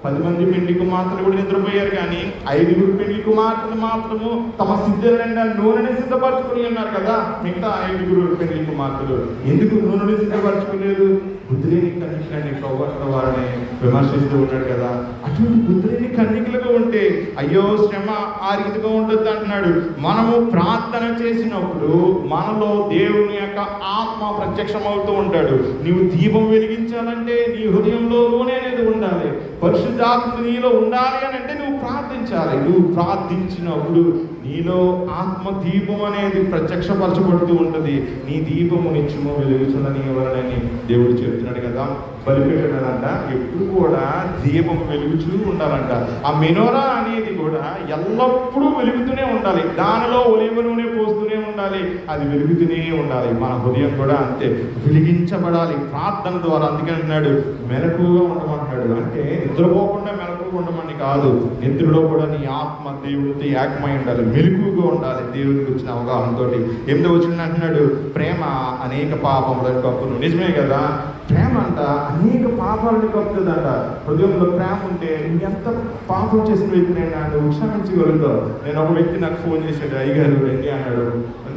[SPEAKER 1] 10 మంది పెండి కుమార్తెలు కూడా నిద్రపోయారు, కానీ 5 పెండి కుమార్తెలు మాత్రము తమ సిద్ధం నిండా నూనెని సిద్ధపరచుకుని ఉన్నారు కదా. మిగతా 5 పెండి కుమార్తెలు ఎందుకు నూనెని సిద్ధపరచుకోలేదు? బుద్ధి లేని కన్నికలని ప్రభుత్వ వారిని విమర్శిస్తూ ఉన్నాడు కదా. అటువంటి బుద్ధి లేని కన్నికలుగా ఉంటే అయ్యో శ్రమ ఆ రీతిగా ఉంటుంది అంటున్నాడు. మనము ప్రార్థన చేసినప్పుడు మనలో దేవుని యొక్క ఆత్మ ప్రత్యక్షం అవుతూ ఉంటాడు. నీవు దీపం వెలిగించాలంటే నీ హృదయంలో నూనె అనేది ఉండాలి, పరిశుద్ధాత్మ నీలో ఉండాలి అని అంటే నువ్వు ప్రార్థించాలి. నువ్వు ప్రార్థించినప్పుడు నీలో ఆత్మ దీపం అనేది ప్రత్యక్షపరచబడుతూ ఉంటుంది. నీ దీపము నిత్యము వెలుగుచున్నని ఎవరని దేవుడు చెప్తున్నాడు కదా. బలిపెట్టినదంట ఎప్పుడు కూడా దీపం వెలుగుచూ ఉండాలంట. ఆ మెనోరా అనేది కూడా ఎల్లప్పుడూ వెలుగుతూనే ఉండాలి. దానిలో ఒలివ నూనె పోస్తూనే ఉండాలి, అది వెలుగుతూనే ఉండాలి. మన హృదయం కూడా అంతే, వెలిగించబడాలి ప్రార్థన ద్వారా. అందుకని అన్నాడు మెలకుగా ఉండమంటాడు. అంటే నిద్రపోకుండా మెలకుగా ఉండమని కాదు, నిద్రలో కూడా నీ ఆత్మ దేవుడితో ఏకమై ఉండాలి, మెలకుగా ఉండాలి దేవుడికి వచ్చిన అవగాహనతో. 8వ వచనం అంటున్నాడు ప్రేమ అనేక పాపములను కప్పును. నిజమే కదా, ప్రేమ అంట అనేక పాపాలను కప్పుతుందంట. హృదయంలో ప్రేమ ఉంటే ఎంత పాపం చేసిన వ్యక్తినైనా నువ్వు క్షమించగలుగుతావు. నేను ఒక వ్యక్తి నాకు ఫోన్ చేశాడు, అయ్యగారు ఏంటి అన్నాడు.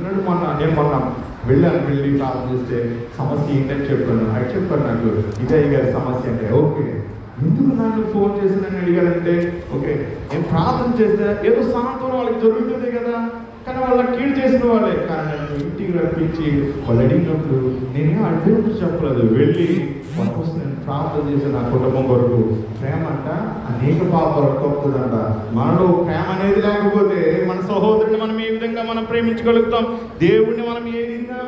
[SPEAKER 1] నేను మొన్న వెళ్ళి ప్రార్థన చేస్తే సమస్య ఏంటని చెప్పాను. అది చెప్పాను నాకు, ఇది అయ్యగారి సమస్య అంటే. ఓకే, ఎందుకు నాకు ఫోన్ చేసిందని అడిగారంటే, ఓకే నేను ప్రార్థన చేస్తే ఏదో సాంత్వనం వాళ్ళకి జరుగుతుంది కదా, కానీ వాళ్ళకి కీడు చేసిన వాళ్ళే. కానీ నన్ను ఇంటికి రప్పించి వాళ్ళు అడిగినప్పుడు నేనే అడ్డంకులు చెప్పలేదు, వెళ్ళి వాళ్ళ కోసం నేను ప్రార్థన చేసి నా కుటుంబం కొరకు. ప్రేమ అంట అనేక పాపాలు కప్పుతుందంట. మనలో ప్రేమ అనేది లేకపోతే మన సహోదరుని మనం ఏ విధంగా మనం ప్రేమించగలుగుతాం, దేవుడిని మనం ఏ విధంగా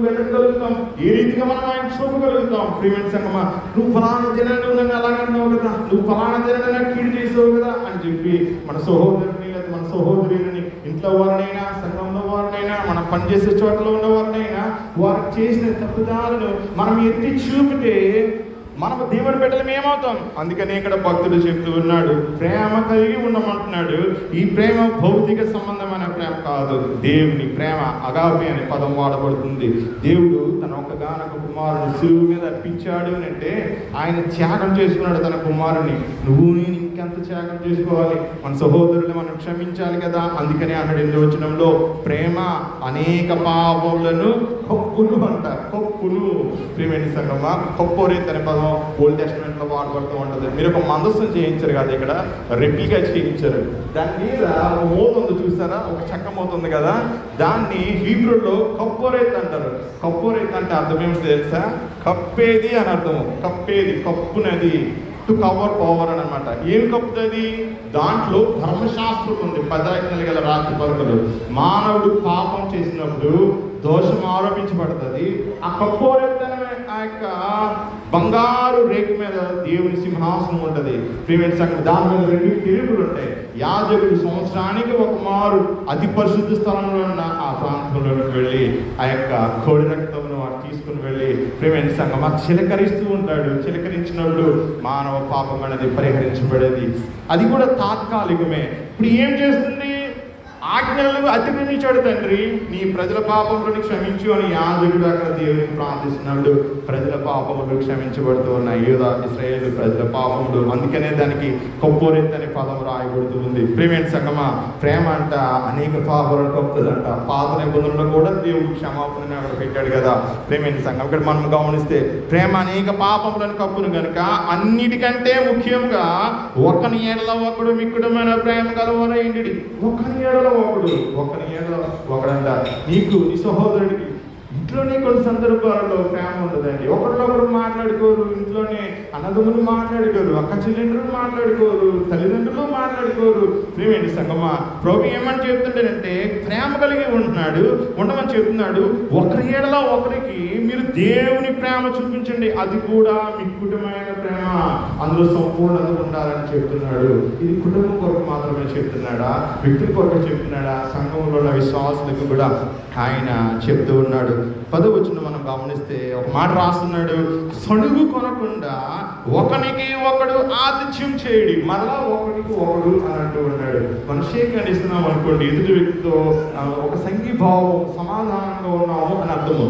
[SPEAKER 1] వెళ్ళగలుగుతాం, ఏ రీతిగా మనం ఆయన చూపగలుగుతాం. ప్రియమైన సంగమా, నువ్వు ఫలానా దినాన్ని నన్ను అలాగన్నావు కదా, నువ్వు ఫలానా దినాన్ని నాకు కీడు చేసావు కదా అని చెప్పి మన సహోదరుని లేదా మన సహోదరుని, ఇంట్లో వారినైనా సంఘంలో వారినైనా మనం పనిచేసే చోటలో ఉన్న వారినైనా వారు చేసిన తప్పుదాలను మనం ఎత్తి చూపితే మనం దేవుడి బిడ్డలం ఏమవుతాం. అందుకని ఇక్కడ భక్తుడు చెప్తూ ఉన్నాడు ప్రేమ కలిగి ఉండమంటున్నాడు. ఈ ప్రేమ భౌతిక సంబంధమైన ప్రేమ కాదు, దేవుని ప్రేమ. అగాపే అనే పదం వాడబడుతుంది. దేవుడు తన ఒక్కగానొక కుమారుని శిలువ మీద అర్పించాడు అని అంటే ఆయన త్యాగం చేసుకున్నాడు తన కుమారుని. నువ్వు నేను ఎంత త్యాగం చేసుకోవాలి, మన సహోదరులు మనం క్షమించాలి కదా. అందుకనే అన్నాడు 8వ వచనంలో, ప్రేమ అనేక పాపములను కప్పులు అంట. కప్పులు ప్రియమైన సంగమా, కప్పోరేత్ అనే పదం ఓల్డ్ టెస్టమెంట్ లో వాడబడుతూ ఉంటుంది. మీరు ఒక మందస్సును చేయించారు కదా, ఇక్కడ రెప్లికా చేయించారు. దాని మీద ఒక మూత ఉంది చూసారా, ఒక చెక్క మూత ఉంది కదా, దాన్ని హీబ్రూలో కప్పోరేత్ అంటారు. కప్పోరేత్ అంటే అర్థం ఏమిటో తెలుసా? కప్పేది అని అర్థము. కప్పేది, కప్పునది, టు కవర్ పవర్ అని అనమాట. ఏం కప్పుతుంది? దాంట్లో ధర్మశాస్త్రం ఉంది, 10 ఆజ్ఞలు గల రాత్రి పలుకులు. మానవుడు పాపం చేసినప్పుడు దోషం ఆరోపించబడుతుంది. ఆ కప్పోరెత్తనే ఆ యొక్క బంగారు రేకు మీద దేవుని సింహాసనం ఉంటుంది. ప్రియమైన సంఘం, దాని మీద 2 కిరీటాలు ఉంటాయి. యాజకుడు సంవత్సరానికి ఒక మారు అతి పరిశుద్ధ స్థలంలో ఉన్న ఆ ప్రాంతంలోకి వెళ్ళి ఆ యొక్క కోడి రక్తమును వాడు తీసుకుని వెళ్ళి ప్రియమైన సంఘం చిలకరిస్తూ ఉంటాడు. చిలకరించినప్పుడు మానవ పాపం అనేది పరిహరించబడేది. అది కూడా తాత్కాలికమే. ఇప్పుడు ఏం చేస్తుంది? ఆజ్ఞలను అతిక్రమించాడు తండ్రి, నీ ప్రజల పాపములను క్షమించు అని యాజకుడు అక్కడ దేవుని ప్రార్థిస్తున్నాడు. ప్రజల పాపములు క్షమించబడుతూ ఉన్నాయి, యూదా ఇశ్రాయేలు ప్రజల పాపములు. అందుకనే దానికి కప్పోరెత్ అనే పదం రాయబడుతూ ఉంది. ప్రియమైన సంగమా, ప్రేమ అంట అనేక పాపాలను కప్పుతుందంట. పాత నిబంధనలో కూడా దేవుడు క్షమాపణని అక్కడ పెట్టాడు కదా. ప్రియమైన సంఘం, ఇక్కడ మనం గమనిస్తే ప్రేమ అనేక పాపములను కప్పును కనుక అన్నిటికంటే ముఖ్యంగా ఒకని ఏడల ఒకడు మిక్కుడమైన ప్రేమ కలవరైండి. ఒకని ఏడల ఒకని ఏడల ఒకడంట. నీకు నీ సహోదరుడికి ఇంట్లోనే కొన్ని సందర్భాలలో ప్రేమ ఉండదండి. ఒకరినొకరు మాట్లాడుకోరు, ఇంట్లోనే అన్నదమ్ములు మాట్లాడుకోరు, అక్క చెల్లెండ్రులు మాట్లాడుకోరు, తల్లిదండ్రులు మాట్లాడుకోరు. ప్రియమైన సంగమా, ప్రభు ఏమని చెప్తుంటాడంటే ప్రేమ కలిగి ఉండమని చెప్తున్నాడు. ఒకరి ఏడల ఒకరికి మీరు దేవుని ప్రేమ చూపించండి, అది కూడా మిక్కుటమైన ప్రేమ, అందులో సంపూర్ణత ఉండాలని చెప్తున్నాడు. ఇది కుటుంబం కొరకు మాత్రమే చెప్తున్నాడా? వ్యక్తుల కొరకు చెప్తున్నాడా? సంఘంలో ఉన్న విశ్వాసులకు కూడా ఆయన చెప్తూ ఉన్నాడు. 10వ వచనం మనం గమనిస్తే ఒక మాట రాస్తున్నాడు, సణుగు కొనకుండా ఒకనికి ఒకడు ఆతిథ్యం చేయడి. మరలా ఒకరికి ఒకడు అని అంటూ ఉన్నాడు. మనం ఖండిస్తున్నాం అనుకోండి, ఎదుటి వ్యక్తితో ఒక సంఘీభావం, సమాధానంగా ఉన్నాము అని అర్థము.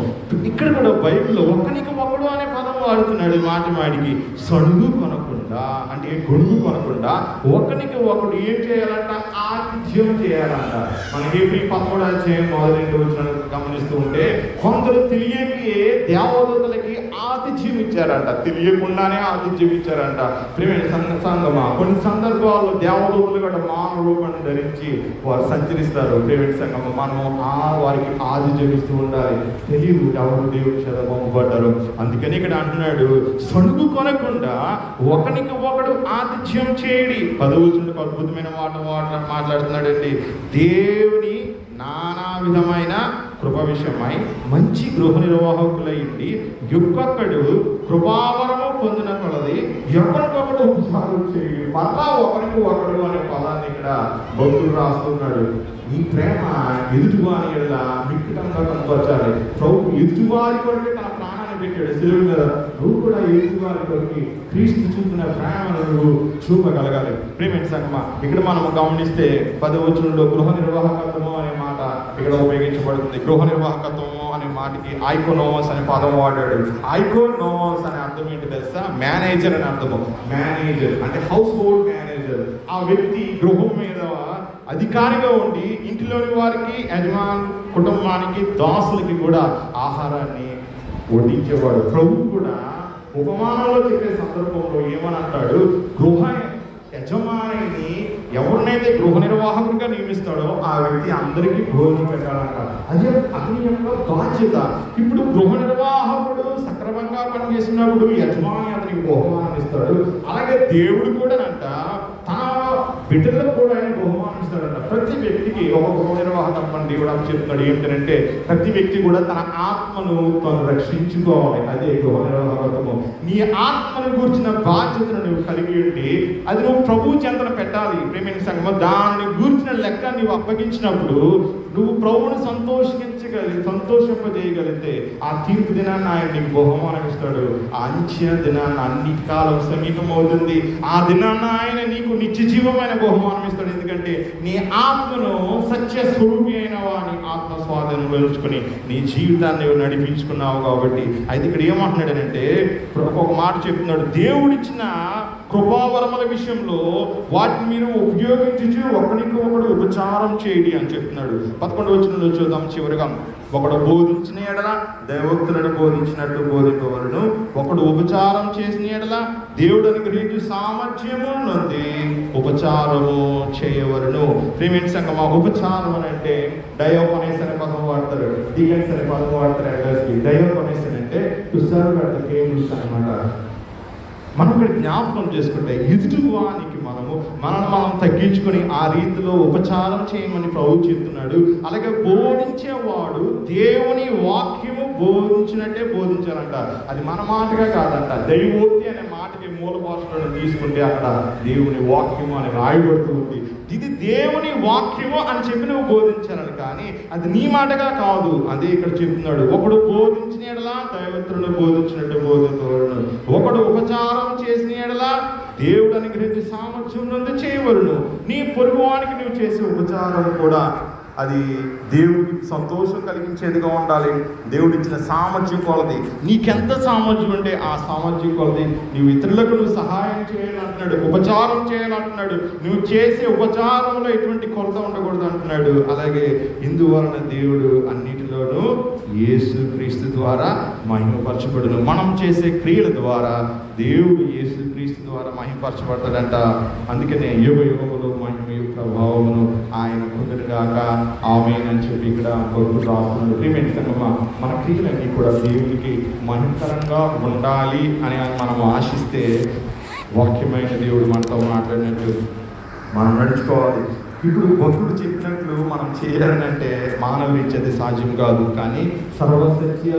[SPEAKER 1] ఇక్కడ కూడా బైబిల్లో ఒకనికి ఒకడు అనే పదం వాడుతున్నాడు. మాటికి సణుగు కొనకుండా అంటే గొడుగు కొనకుండా ఒకరికి ఒకడు ఏం చేయాలంట? ఆతిథ్యం చేయాలంట. మనకి 13వ అధ్యాయం మొదటి 2 వచనాలను గమనిస్తూ ఉంటే కొందరు తెలియకే దేవదూతలకి ఆతిథ్యం ఇచ్చారంట, తెలియకుండానే ఆతిథ్యం ఇచ్చారంట. ప్రియమైన సంగమా, కొన్ని సందర్భాల్లో దేవదూతలు కూడా మానవ రూపాన్ని ధరించి వారు సంచరిస్తారు. ప్రియమైన సంగమా, మనము వారికి ఆతిథ్యం ఇస్తూ ఉండాలి. తెలియదు ఎవరు దేవుడి చేత పంపబడ్డారు. అందుకని ఇక్కడ అంటున్నాడు, సణుగు కొనకుండా ఒకనికి ఒకడు ఆతిథ్యం చేయడి. 10వ వచనంలో అద్భుతమైన మాట మాట్లాడుతున్నాడండి. దేవుని నానా విధమైన కృప విషయమై మంచి గృహ నిర్వాహకులైంది ఒక్కొక్కడు కృపావరము పొందిన కొలది ఎవరికొకడు ఉపచారం చేయి. మరలా ఒకరికి ఒకడు అనే పదాన్ని ఇక్కడ భక్తుడు రాస్తున్నాడు. ఈ ప్రేమ ఎదుటివారి ఎలా మిక్కుటంగా కనపరచాలి. ప్రభు ఎదుటివారి కొరకే తన ప్రాణాన్ని పెట్టాడు శిలువ మీద. నువ్వు కూడా ఎదుటివారి కొరకి క్రీస్తు చూపిన ప్రేమను నువ్వు చూపగలగాలి. ప్రేమ సంగమా, ఇక్కడ మనం గమనిస్తే 10వ వచనంలో గృహ నిర్వాహకత్వము అనే మాట ఇక్కడ ఉపయోగించబడుతుంది. గృహ నిర్వాహకత్వము అనే మాటకి ఐకోనోమస్ అనే పదం వాడాడు. ఐకోనోమస్ అనే అర్థం ఏంటి తెలుసా? మేనేజర్ అని అర్థము. మేనేజర్ అంటే హౌస్ హోల్డ్ మేనేజర్. ఆ వ్యక్తి గృహం మీద అధికారిగా ఉండి ఇంటిలోని వారికి, యజమాని కుటుంబానికి, దాసులకి కూడా ఆహారాన్ని వడ్డించేవాడు. ప్రభు కూడా ఉపమానంలో చెప్పే సందర్భంలో ఏమని అంటాడు? గృహ యజమానిని ఎవరినైతే గృహ నిర్వాహకుడిగా నియమిస్తాడో ఆ వ్యక్తి అందరికీ భోజనం పెట్టాలంట. అదే అతని యొక్క బాధ్యత. ఇప్పుడు గృహ నిర్వాహకుడు సక్రమంగా పనిచేసినప్పుడు యజమాని అతనికి బహుమానం ఇస్తాడు. అలాగే దేవుడు కూడా అంట తన బిడ్డలకు కూడా ఆయన బహుమానం ఇస్తాడంట. ప్రతి వ్యక్తికి ఒక గృహ నిర్వాహకం దేవుడు అని చెప్తున్నాడు. ఏంటంటే ప్రతి వ్యక్తి కూడా తన ఆత్మను తను రక్షించుకోవాలి. అదే గృహ నిర్వాహకత్వము. నీ ఆత్మను గూర్చిన బాధ్యతను నువ్వు కలిగి ఉండి అది నువ్వు ప్రభు చెంతన పెట్టాలి. ప్రేమైన సంగమం, దానిని గూర్చిన లెక్క నువ్వు అప్పగించినప్పుడు నువ్వు ప్రభువును సంతోషింపజేయగలిగితే ఆ తీర్పు దినాన్ని ఆయన నీకు బహుమానం ఇస్తాడు. ఆ అంచె దినాన్ని అన్నిటి కాలం సమీపమవుతుంది. ఆ దినాన్ని ఆయన నీకు నిత్య జీవమైన బహుమానం ఇస్తాడు. ఎందుకంటే నీ ఆత్మను సత్య స్వరూపి అయిన వాని ఆత్మ స్వాధీనం వెలుచుకుని నీ జీవితాన్ని నడిపించుకున్నావు కాబట్టి. అయితే ఇక్కడ ఏమంటున్నాడంటే ఒక మాట చెప్తున్నాడు, దేవుడిచ్చిన కృపావరముల విషయంలో వాటిని మీరు ఉపయోగించి ఒకరికొకడు ఉపచారం చేయండి అని చెప్తున్నాడు. 11వ వచనంలో చూద్దాం చివరిగా. ఒకడు బోధించిన ఎడల దైవోక్తులను బోధించినట్టు బోధింపవలను, ఒకడు ఉపచారం చేసిన ఎడల దేవుడు అనుగ్రహించు సామర్థ్యము నుండి ఉపచారము చేయవలను. ప్రియమైన సంగమా, ఉపచారం అని అంటే డయోకొనేస్ అనే పదం వాడతారు, డీకన్స్ అనే పదం వాడతారు. డయోకొనేస్ అంటే to serve at the tables అన్నమాట. మనం ఇక్కడ జ్ఞాపకం చేసుకుంటే ఎదుటివానికి మనం తగ్గించుకొని ఆ రీతిలో ఉపచారం చేయమని ప్రభు చెప్తున్నాడు. అలాగే బోధించేవాడు దేవుని వాక్యము బోధించినట్టే బోధించాలంట. అది మన మాటగా కాదంట. దైవోక్తి అనే మాటకి మూల భాషలో తీసుకుంటే అక్కడ దేవుని వాక్యము అని రాయబడుతూ ఉంది. ఇది దేవుని వాక్యము అని చెప్పి నువ్వు బోధించాలని, కానీ అది నీ మాటగా కాదు. అదే ఇక్కడ చెప్తున్నాడు. ఒకడు బోధించిన ఎడలా దైవత్రులను బోధించినట్టు బోధించవలను, ఒకడు ఉపచారం చేసిన ఎడలా దేవుడు అనుగ్రహించి సామర్థ్యం నుండి చేయవలను. నీ పొరుగువానికి నువ్వు చేసే ఉపచారం కూడా అది దేవుడికి సంతోషం కలిగించేదిగా ఉండాలి. దేవుడు ఇచ్చిన సామర్థ్యం కొలది, నీకెంత సామర్థ్యం ఉంటే ఆ సామర్థ్యం కొలది నువ్వు ఇతరులకు నువ్వు సహాయం చేయాలంటున్నాడు, ఉపచారం చేయాలంటున్నాడు. నువ్వు చేసే ఉపచారంలో ఎటువంటి కొలత ఉండకూడదు అంటున్నాడు. అలాగే ఇందువలన దేవుడు అన్నిటిలోనూ యేసుక్రీస్తు ద్వారా మహిమపరచబడును. మనం చేసే క్రియల ద్వారా దేవుడు యేసుక్రీస్తు ద్వారా మహిమపరచబడతాడంట. అందుకనే యుగ యుగములు మహిమ ప్రభావమును ఆయన పొందుగాక ఆమేన్ అని చెప్పి ఇక్కడ భక్తుడు రాస్తున్నాడు. ప్రియమైన సంగమా, మన క్రియలన్నీ కూడా దేవుడికి మహిమకరంగా ఉండాలి అని మనం ఆశిస్తే వాక్యమైన దేవుడు మనతో మాట్లాడినట్టు మనం నడుచుకోవాలి. ఇప్పుడు భక్తుడు చెప్పినట్లు మనం చేయాలని అంటే మానవ ఇచ్చేది సాధ్యం కాదు. కానీ సర్వసత్య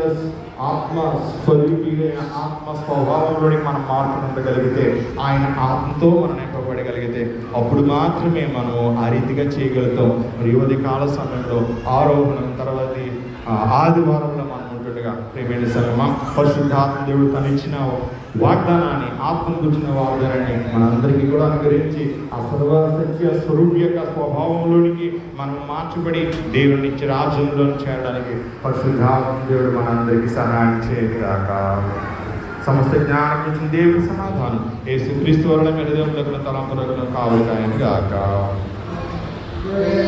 [SPEAKER 1] ఆత్మ స్వరూపీలైన ఆత్మ స్వభావంలోని మనం మార్పు ఉండగలిగితే, ఆయన ఆత్మతో మనం నింపబడగలిగితే అప్పుడు మాత్రమే మనం ఆ రీతిగా చేయగలుగుతాం. మరి యువతి కాల సమయంలో ఆరోహణం తర్వాత ఆదివారంలో మనం ఉంటుండగా ప్రేమైన సంగమా, పరిశుద్ధాత్మ దేవుడు తను ఇచ్చిన వాగ్దానాన్ని, ఆత్మను గురించిన వాగ్దానాన్ని మనందరికీ కూడా అనుగ్రహించి ఆ సర్వసత్య స్వరూపి యొక్క స్వభావంలోనికి మనం మార్చబడి దేవుని ఇచ్చే రాజ్యంలో చేరడానికి పరిశుద్ధాత్మ దేవుడు మనందరికీ సహాయం చేయగాక. సమస్త జ్ఞానం ఇచ్చిన దేవుని సమాధానం యేసుక్రీస్తు వలన హృదయంలో తలంపులకు కావలికాయని గాక.